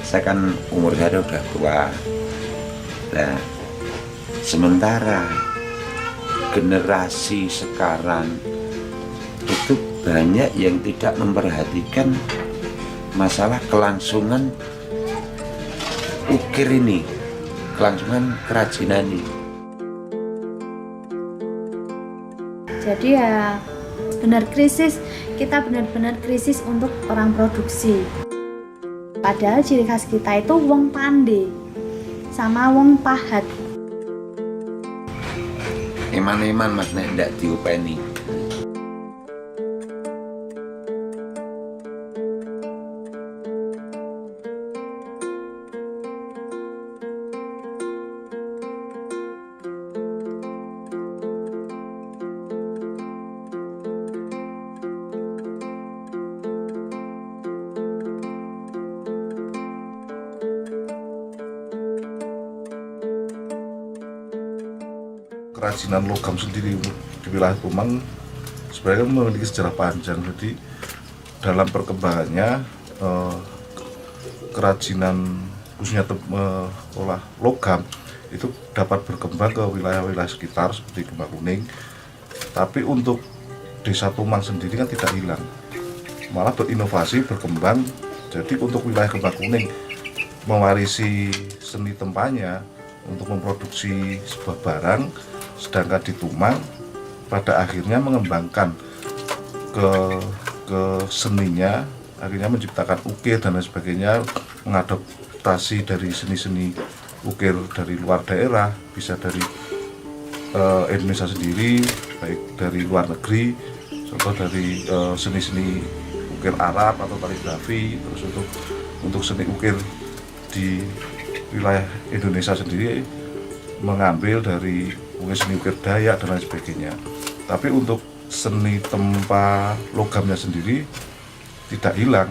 Saya kan umur saya udah tua. Nah, sementara generasi sekarang itu banyak yang tidak memperhatikan masalah kelangsungan ukir ini, kelangsungan kerajinan ini. Jadi ya benar krisis, kita benar-benar krisis untuk orang produksi. Padahal ciri khas kita itu wong pandai sama wong pahat. Eman-eman mas nek ndak diupeni. Kerajinan logam sendiri di wilayah Tumang sebenarnya memiliki sejarah panjang. Jadi dalam perkembangannya kerajinan khususnya olah logam itu dapat berkembang ke wilayah-wilayah sekitar seperti Gemah Kuning. Tapi untuk desa Tumang sendiri kan tidak hilang, malah berinovasi berkembang. Jadi untuk wilayah Gemah Kuning mewarisi seni tempanya untuk memproduksi sebuah barang, sedangkan di Tumang pada akhirnya mengembangkan ke seninya, akhirnya menciptakan ukir dan lain sebagainya, mengadaptasi dari seni-seni ukir dari luar daerah, bisa dari Indonesia sendiri, baik dari luar negeri, contoh dari seni-seni ukir Arab atau kaligrafi. Terus untuk seni ukir di wilayah Indonesia sendiri mengambil dari mungkin seni ukir Dayak dan lain sebagainya. Tapi untuk seni tempa logamnya sendiri tidak hilang.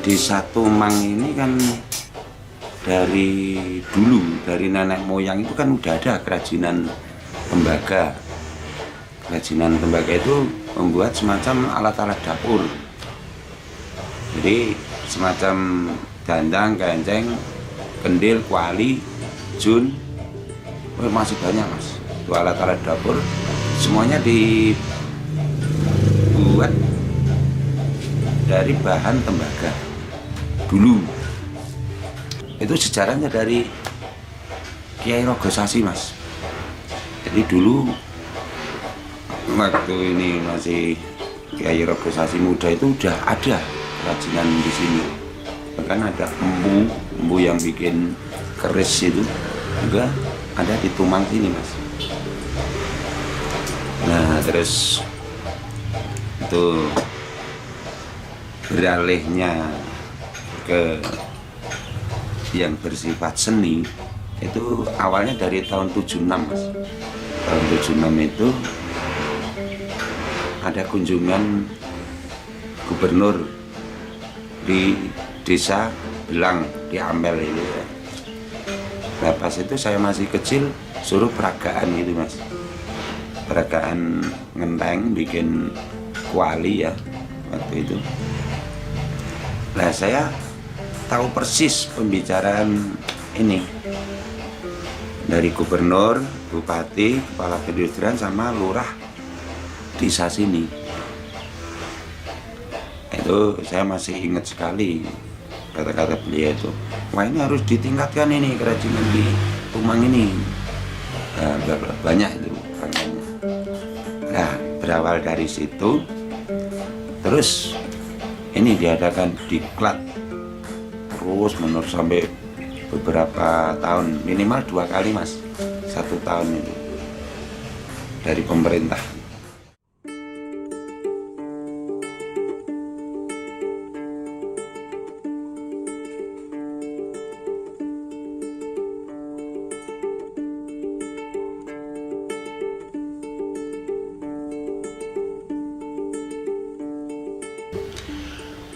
Desa Tumang ini kan dari dulu, dari nenek moyang itu kan udah ada kerajinan tembaga. Kerajinan tembaga itu membuat semacam alat-alat dapur. Jadi semacam dandang, kenceng, kendil, kuali, jun, masih banyak mas. Itu alat-alat dapur, semuanya dibuat dari bahan tembaga. Dulu itu sejarahnya dari Kiai Rogosasi mas. Jadi dulu waktu ini masih Kiai Rogosasi muda itu udah ada kerajinan di sini. Bahkan ada empu yang bikin keris itu juga ada di Tumang sini mas. Nah terus itu beralihnya ke yang bersifat seni itu awalnya dari tahun 76 mas. Tahun 76 itu ada kunjungan gubernur di desa Belang di Ampel itu ya. Nah pas itu saya masih kecil suruh peragaan gitu mas, peragaan ngenteng bikin kuali ya waktu itu. Nah saya tahu persis pembicaraan ini dari gubernur, bupati, kepala perindustrian sama lurah desa sini. Itu saya masih ingat sekali kata-kata beliau itu. Wah ini harus ditingkatkan ini kerajinan di Tumang ini. Nah, banyak itu rangkaiannya. Nah berawal dari situ. Terus ini diadakan diklat terus menerus sampai beberapa tahun, minimal 2 kali mas, 1 tahun itu dari pemerintah.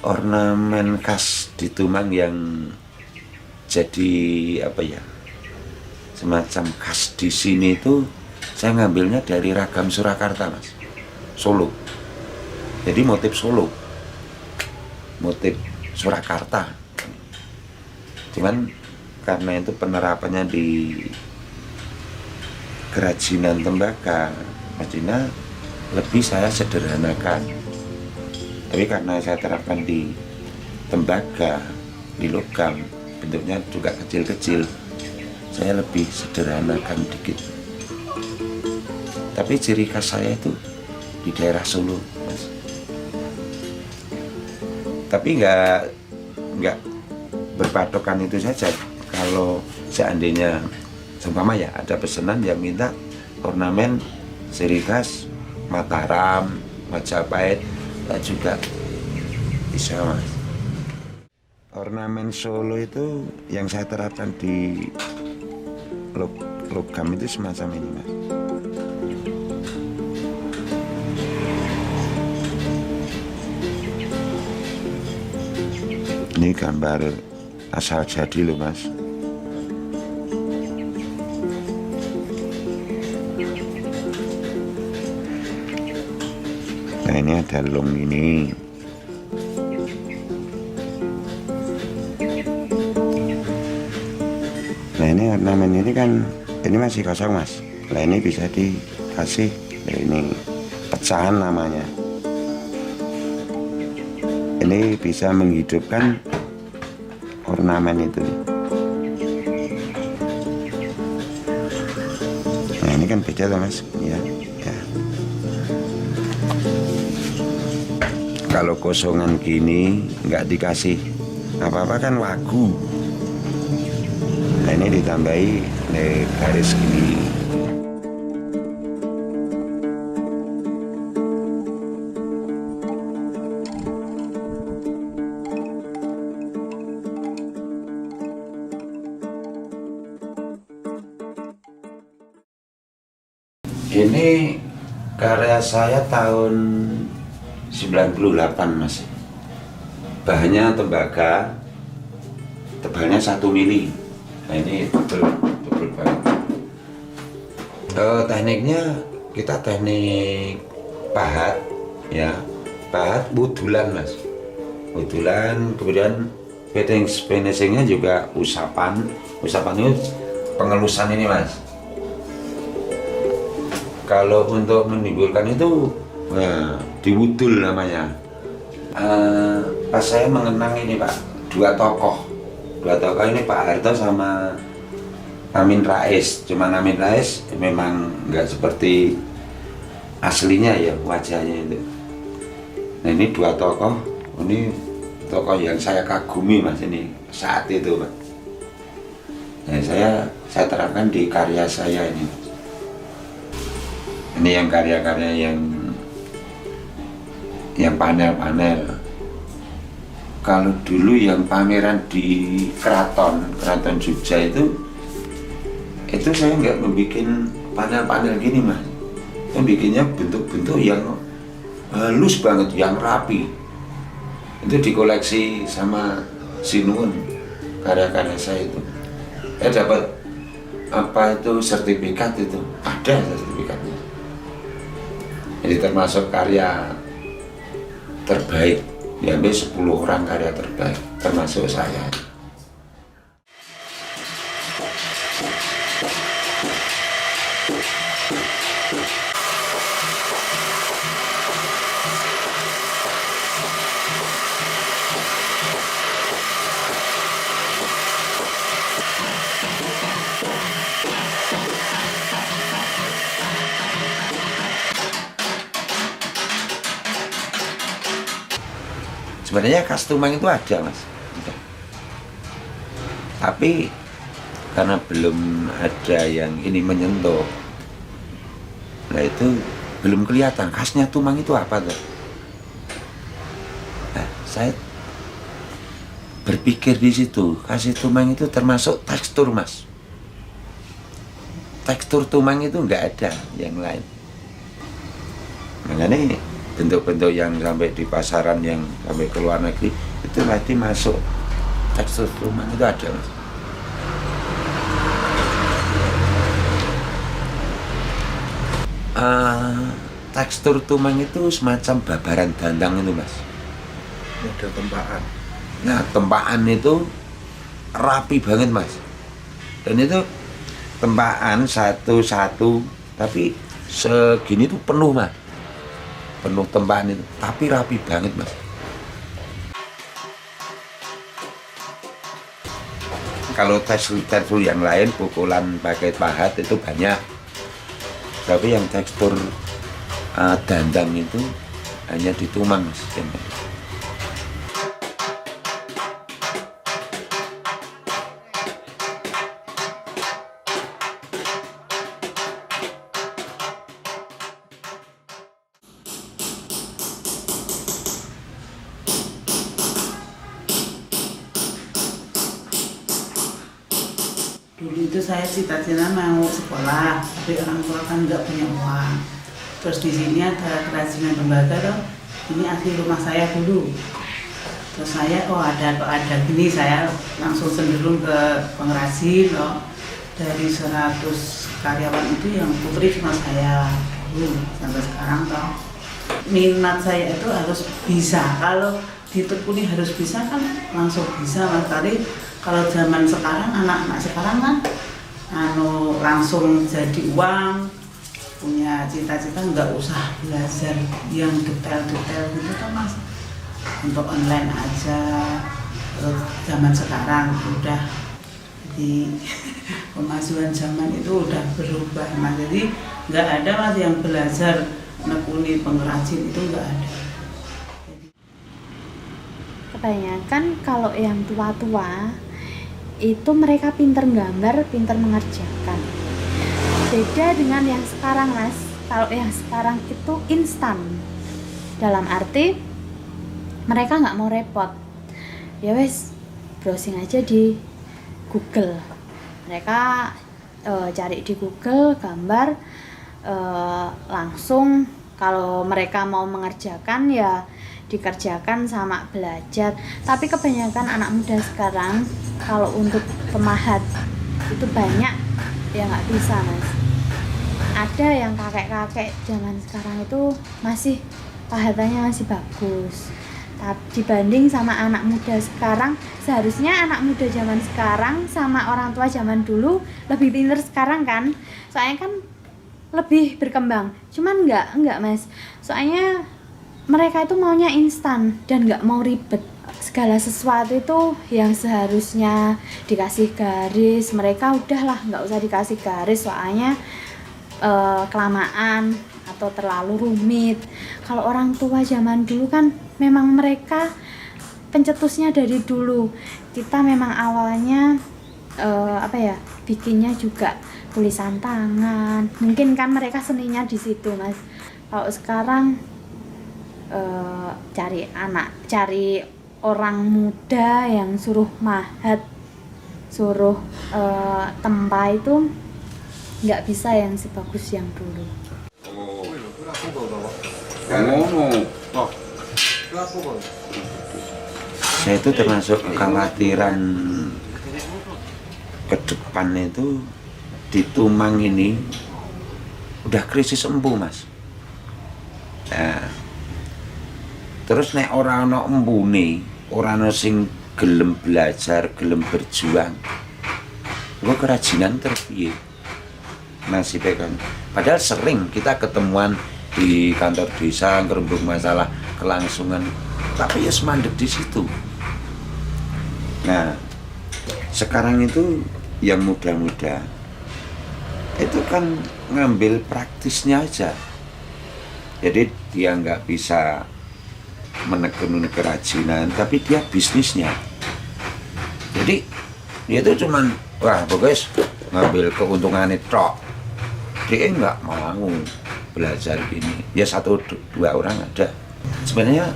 Ornamen khas di Tumang yang jadi apa ya, semacam khas di sini itu saya ngambilnya dari ragam Surakarta mas, Solo. Jadi motif Solo, motif Surakarta. Cuman karena itu penerapannya di kerajinan tembaga, maksudnya lebih saya sederhanakan. Tapi karena saya terapkan di tembaga, di logam, bentuknya juga kecil-kecil, saya lebih sederhanakan dikit. Tapi ciri khas saya itu di daerah Solo, mas. Tapi nggak berpatokan itu saja. Kalau seandainya seumpama ya ada pesanan yang minta ornamen ciri khas Mataram, Majapahit, juga bisa mas. Ornamen Solo itu yang saya terapkan di logam itu semacam ini mas. Ini gambar asal jadi loh mas. Nah ini ada long ini. Nah ini ornamen ini kan, ini masih kosong mas. Nah ini bisa dikasih, ini pecahan namanya. Ini bisa menghidupkan ornamen itu. Nah ini kan beda tuh mas, ya. Kalau kosongan gini nggak dikasih apa-apa kan wagu. Nah ini ditambahi garis gini. Ini karya saya tahun 98 mas. Bahannya tembaga, tebalnya 1 mili. Nah ini tebel banget. Tekniknya kita teknik pahat ya, pahat wudulan mas, wudulan. Kemudian finishingnya juga usapan itu pengelusan ini mas. Kalau untuk menimbulkan itu diwudul namanya. Pas saya mengenang ini pak, dua tokoh ini Pak Harto sama Amin Rais. Cuman Amin Rais memang nggak seperti aslinya ya wajahnya itu. Nah ini dua tokoh, ini tokoh yang saya kagumi mas ini saat itu pak. Nah, saya terapkan di karya saya ini. Ini yang karya-karya yang panel-panel. Kalau dulu yang pameran di keraton Jogja itu saya nggak membuat panel-panel gini mas. Saya bikinnya bentuk-bentuk yang halus banget, yang rapi. Itu dikoleksi sama Sinuun karya-karya saya itu. Saya dapat apa itu sertifikat itu, ada sertifikatnya. Jadi termasuk karya terbaik, diambil 10 orang karya terbaik, termasuk saya. Sebenarnya khas Tumang itu ada mas, udah. Tapi karena belum ada yang ini menyentuh, nah itu belum kelihatan khasnya Tumang itu apa tuh. Nah, saya berpikir di situ, khas Tumang itu termasuk tekstur mas. Tekstur Tumang itu nggak ada yang lain. Makanya bentuk-bentuk yang sampai di pasaran, yang sampai ke luar negeri, itu nanti masuk tekstur Tumang itu ada mas. Tekstur Tumang itu semacam babaran dandang itu mas. Model tempaan. Nah tempaan itu rapi banget mas. Dan itu tempaan satu-satu, tapi segini tuh penuh mas, penuh tempaan itu, tapi rapi banget mas. Kalau tekstur yang lain pukulan pakai pahat itu banyak, tapi yang tekstur dandang itu hanya di Tumang mas. Dulu itu saya cita-cita mau sekolah, tapi orang tua kan nggak punya uang. Terus di sini ada kerajinan tembaga loh. Ini asli rumah saya dulu. Terus saya ada gini, saya langsung cenderung ke pengrajin loh. Dari 100 karyawan itu yang putri cuma saya dulu sampai sekarang toh. Minat saya itu harus bisa. Kalau ditekuni harus bisa kan langsung bisa mas. Tadi kalau zaman sekarang, anak-anak sekarang kan langsung jadi uang, punya cita-cita, nggak usah belajar yang detail-detail gitu kan mas. Untuk online aja. Terus zaman sekarang udah di kemajuan zaman itu udah berubah mas. Jadi nggak ada mas yang belajar nekuni pengrajin itu nggak ada. Kebanyakan kalau yang tua-tua itu mereka pinter gambar, pinter mengerjakan. Beda dengan yang sekarang mas. Kalau yang sekarang itu instan. Dalam arti mereka nggak mau repot. Ya wes, browsing aja di Google. Mereka cari di Google gambar, langsung kalau mereka mau mengerjakan ya dikerjakan sama belajar. Tapi kebanyakan anak muda sekarang kalau untuk pemahat itu banyak ya nggak bisa mas. Ada yang kakek-kakek zaman sekarang itu masih pahatannya masih bagus. Tapi dibanding sama anak muda sekarang, seharusnya anak muda zaman sekarang sama orang tua zaman dulu lebih pintar sekarang kan. Soalnya kan lebih berkembang. Cuman enggak mas. Soalnya mereka itu maunya instan dan nggak mau ribet. Segala sesuatu itu yang seharusnya dikasih garis, mereka udahlah nggak usah dikasih garis, soalnya kelamaan atau terlalu rumit. Kalau orang tua zaman dulu kan memang mereka pencetusnya dari dulu. Kita memang awalnya bikinnya juga tulisan tangan. Mungkin kan mereka seninya di situ mas. Kalau sekarang cari orang muda yang suruh mahat, suruh tempa itu nggak bisa yang sebagus yang dulu. Saya itu termasuk kekhawatiran ke depan itu di Tumang ini udah krisis empu mas. Nah, terus nek ora ana empune, ora ana sing gelem belajar, gelem berjuang, kok kerajinan terpiye nasibnya kan. Padahal sering kita ketemuan di kantor desa ngerembug masalah kelangsungan, tapi ya semandek di situ. Nah, sekarang itu yang muda-muda itu kan ngambil praktisnya aja. Jadi dia nggak bisa menekuni kerajinan, tapi dia bisnisnya. Jadi dia itu cuman wah pokoknya ngambil keuntungannya tok. Dia nggak mau belajar gini. Ya 1-2 orang ada. Sebenarnya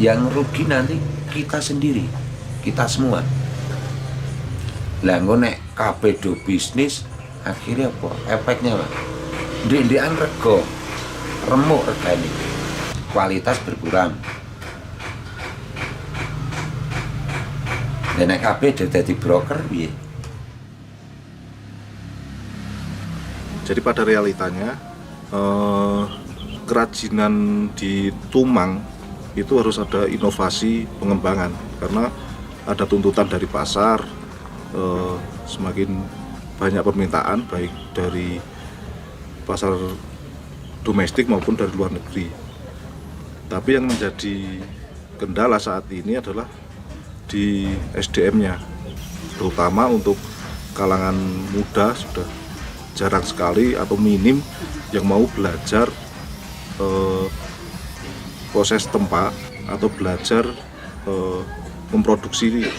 yang rugi nanti kita sendiri, kita semua. Lah nek kabeh do bisnis akhirnya apa? Efeknya apa? Ndek-ndekan rego remuk regane. Kualitas berkurang. Dan nek kabeh dadi broker piye? Jadi pada realitanya kerajinan di Tumang itu harus ada inovasi pengembangan karena ada tuntutan dari pasar, semakin banyak permintaan baik dari pasar domestik maupun dari luar negeri. Tapi yang menjadi kendala saat ini adalah di SDM-nya, terutama untuk kalangan muda sudah jarang sekali atau minim yang mau belajar proses tempa atau belajar memproduksi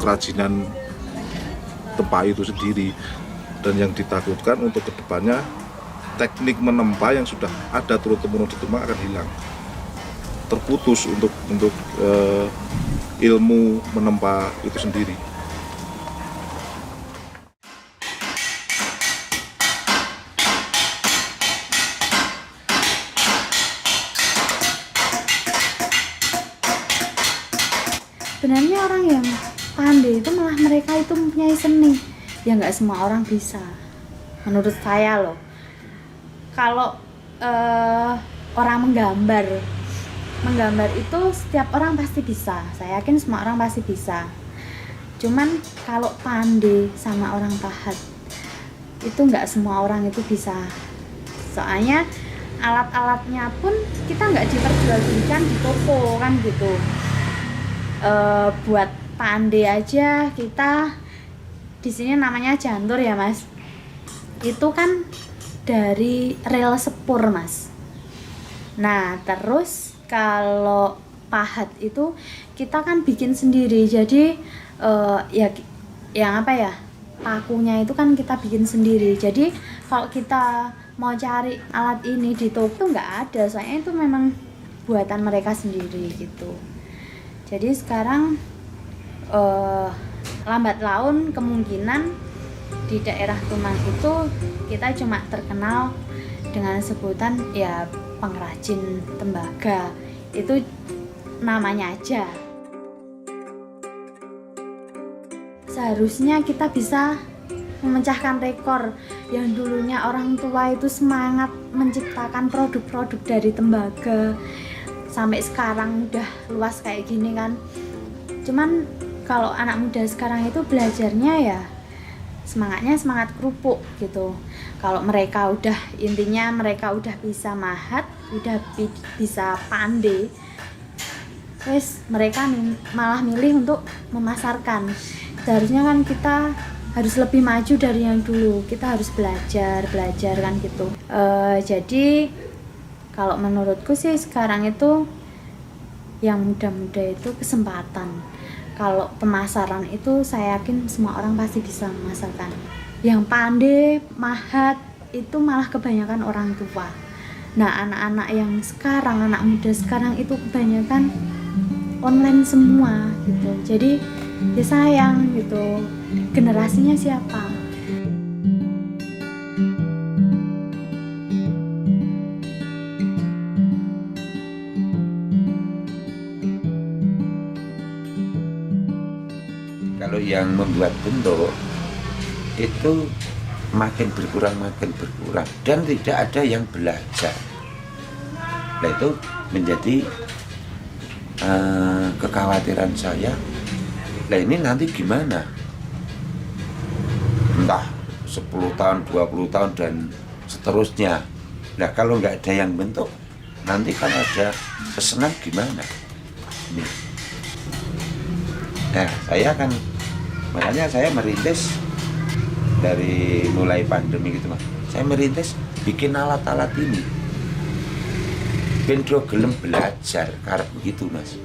kerajinan tempa itu sendiri. Dan yang ditakutkan untuk kedepannya teknik menempa yang sudah ada turun-temurun di Tumang akan hilang, terputus untuk ilmu menempa itu sendiri. Sebenarnya orang yang pandai itu malah mereka itu mempunyai seni yang nggak semua orang bisa, menurut saya loh. Kalau orang menggambar itu setiap orang pasti bisa, saya yakin semua orang pasti bisa. Cuman kalau pandai sama orang pahat itu nggak semua orang itu bisa, soalnya alat-alatnya pun kita nggak diperjualbelikan di toko kan gitu. Buat pandai aja kita di sini namanya jantur ya mas, itu kan dari rel sepur mas. Nah terus kalau pahat itu kita kan bikin sendiri, jadi yang apa ya, pakunya itu kan kita bikin sendiri. Jadi kalau kita mau cari alat ini di toko nggak ada, soalnya itu memang buatan mereka sendiri gitu. Jadi sekarang lambat laun kemungkinan di daerah Tumang itu kita cuma terkenal dengan sebutan ya pengrajin tembaga, itu namanya aja. Seharusnya kita bisa memecahkan rekor yang dulunya orang tua itu semangat menciptakan produk-produk dari tembaga, sampai sekarang udah luas kayak gini kan. Cuman kalau anak muda sekarang itu belajarnya ya semangatnya semangat kerupuk gitu. Kalau mereka udah, intinya mereka udah bisa mahat, udah bisa pandai, wes mereka malah milih untuk memasarkan. Seharusnya kan kita harus lebih maju dari yang dulu, kita harus belajar kan gitu. Jadi kalau menurutku sih sekarang itu yang muda-muda itu kesempatan. Kalau pemasaran itu saya yakin semua orang pasti bisa memasarkan. Yang pandai mahat itu malah kebanyakan orang tua. Nah anak-anak yang sekarang, anak muda sekarang itu kebanyakan online semua gitu. Jadi ya sayang gitu, generasinya siapa? Kalau yang membuat bentuk itu makin berkurang dan tidak ada yang belajar. Nah itu menjadi kekhawatiran saya. Nah ini nanti gimana? Entah 10 tahun, 20 tahun dan seterusnya. Nah kalau nggak ada yang bentuk, nanti kalau ada pesanan gimana? Ini. Nah saya kan, makanya saya merintis dari mulai pandemi gitu mas. Saya merintis bikin alat-alat ini. ben do gelem belajar karep begitu Mas.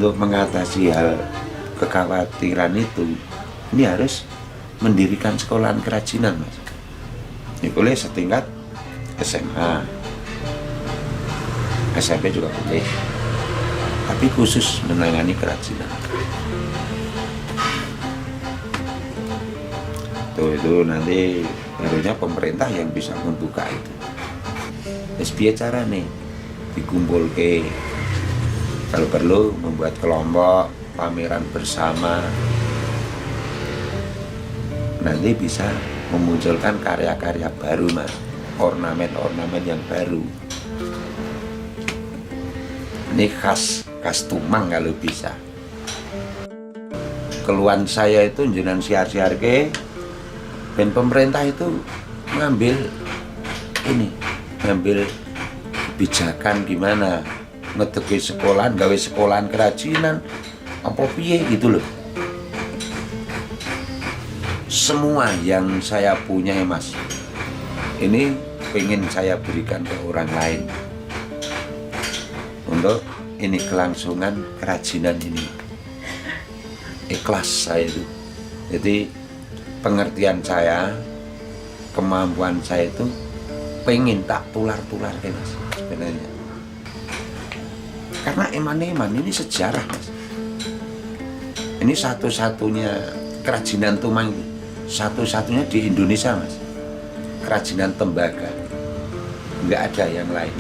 Untuk mengatasi hal kekhawatiran itu, ini harus mendirikan sekolahan kerajinan Mas. Ini boleh setingkat SMA, SMP juga boleh, tapi khusus menangani kerajinan. Itu nanti barunya pemerintah yang bisa membuka itu. Terus biar cara nih dikumpul ke, kalau perlu membuat kelompok pameran bersama, nanti bisa memunculkan karya-karya baru Mas, ornamen-ornamen yang baru. Ini khas Tumang kalau bisa. Keluhan saya itu jenengan siar-siar ke, dan pemerintah itu ngambil kebijakan gimana ngedeki sekolahan, gawe sekolahan kerajinan apa piye gitu loh. Semua yang saya punya ya Mas, ini pengen saya berikan ke orang lain untuk ini kelangsungan kerajinan ini. Ikhlas saya itu. Jadi pengertian saya, kemampuan saya itu pengen tak tular-tular ya Mas sebenarnya. Karena eman-eman ini sejarah Mas. Ini satu-satunya kerajinan Tumang, satu-satunya di Indonesia Mas. Kerajinan tembaga, nggak ada yang lain.